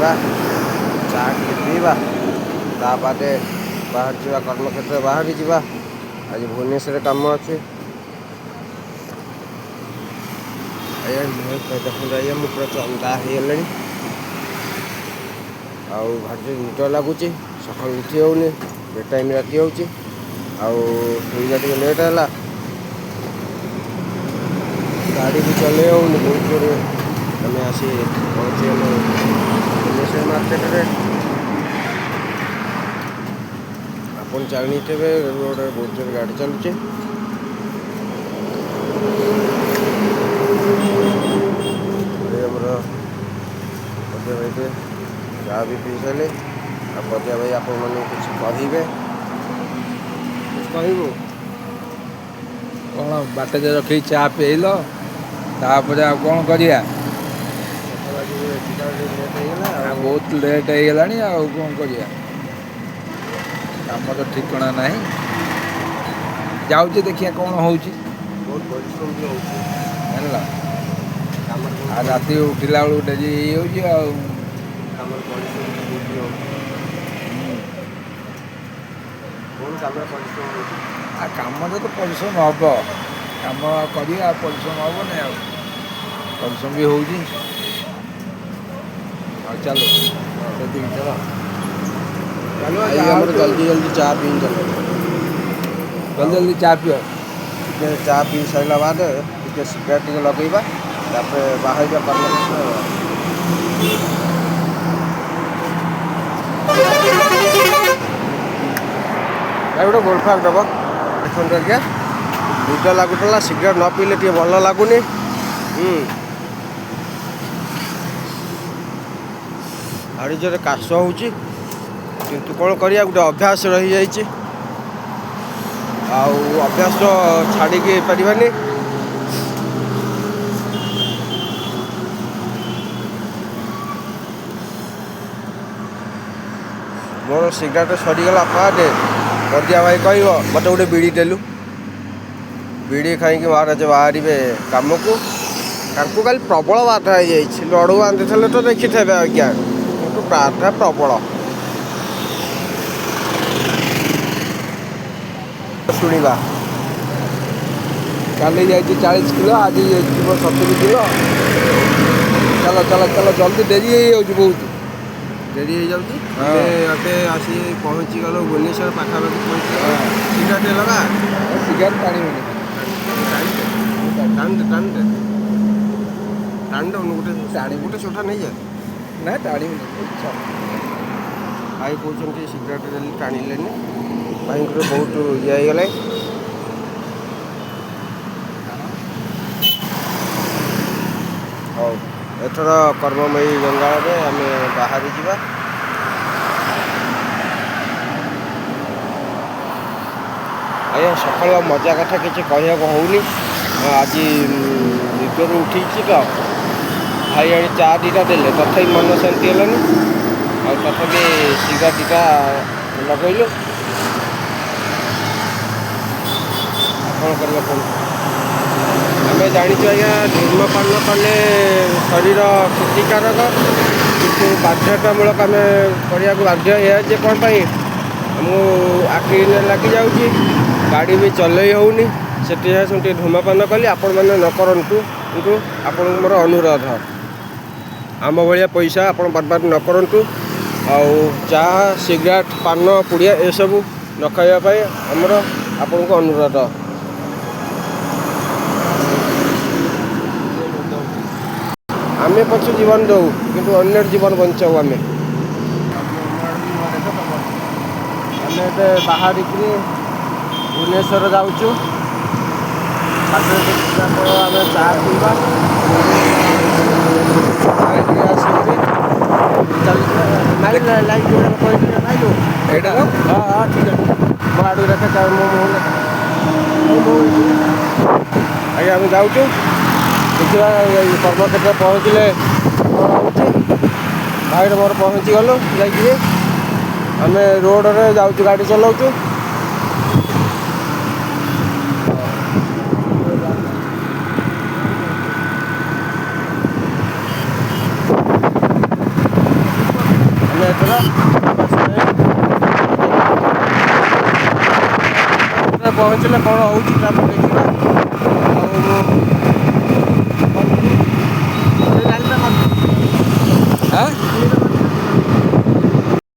खाइबा चा पीवा तापादे बाहर जा कर्मक्षेत्र बाहरी जा आज भुवनेश्वर कम अच्छे देखते आइए मुझे पूरा चंदा हो गला भारी निद लगुच सका उठी होनी बे टाइम राति हो लेट है गाड़ी भी चले होनी बहुत जोर आम आसी पहुँचे भुवनेश्वर मार्केट रे अपन जानते रोड बहुत जोर गाड़ी चलुचे भाई चाह भी पी सारे पदिया भाई आपण मैंने कुछ कहे कुछ कहबू कौन बाटे रखी चा पील तापर आ कौन करिया बहुत लेट हो गला कौन करिया काम तो ठिकना ना जाऊँ देखिए कौन हो बहुत परिश्रम भी हो राति उठिला बेलू डेरी हो काम तो परिश्रम हम कम कर परिश्रम हम ना परिश्रम भी हो चलो चलो जल्दी जल्दी चाह पी चलो जल्दी जल्दी चाह पियो चाह पी सारा बाद सिगरेट टे लगेगा बाहर गोटे गोलफाक दब देखिए निद लगुला सिगरेट न पीले टे भल लगुनि भारी जोर काश हो किंतु कौन करिया गोटे अभ्यास रही जाइए अभ्यास छाड़ी पारिबानी मोर सिगरेट सरीगला पादे पदिया भाई कह मत गोटे बीड़ी देलु बीड़ी खाई महाराज बाहर कम को खाली प्रबल बाधा हो लड़ू बांधि थे तो देखी थे आज्ञा कि बाधा प्रबल शुणा काली जा 40 किलो आज 70 किलो चलो चलो चलो जल्दी डेरी हो बहुत डेरी हो जाते आसी पहुँची गल भुवनेश्वर पाखापाखि पहुँची सिगरेट लगा सिगरेट टाणी टाण गोटे टाणी गोटे छोटा नहीं जाए ना टाणी भाई कहते सिगरेट टाणिले भाई बहुत ये गला हाँ एथर कर्ममयी गंगा आम बाहरी जा आज्ञा सकाल मजा कथा किसी कह होनी आज निदर उठी तो भाई आनी चा दीटा देले तथापि मन शांति है तथापि सिगरेट दीटा लगेलु कौन कर आम जाचु आज्ञा धूम्रपान कले शरीर क्षतिकारक किंतु बाध्यतामूलक आम करने बाध्य ये कौन आमको आखि लगी जाऊँगी गाड़ी भी चलई होनी से धूम्रपान कली आपण मैंने न करूँ किंतु आपण मोर अनुरोध आम भाया पैसा आप बर्बाद न करूँ चा सिगरेट पान पुड़िया ये सब न खावाई आमर आपण को अनुरोध आमे पक्ष जीवन दौ किंतु अन्य जीवन बचाऊ आम बाहर भुवनेश्वर जाऊँ आम चा पीवा हाँ ठीक है मो आड़ रेखा आज्ञा आम जाऊँ देखा कर्मक्षेत्र पहुँचले भाई मोर पहुँची गलु जाइए आम रोड रे जाऊँ गाड़ी चलाऊँ ଯିବା ପହଞ୍ଚିଲେ କ'ଣ ହେଉଛି ତାପରେ ଦେଖିବା ଆଉ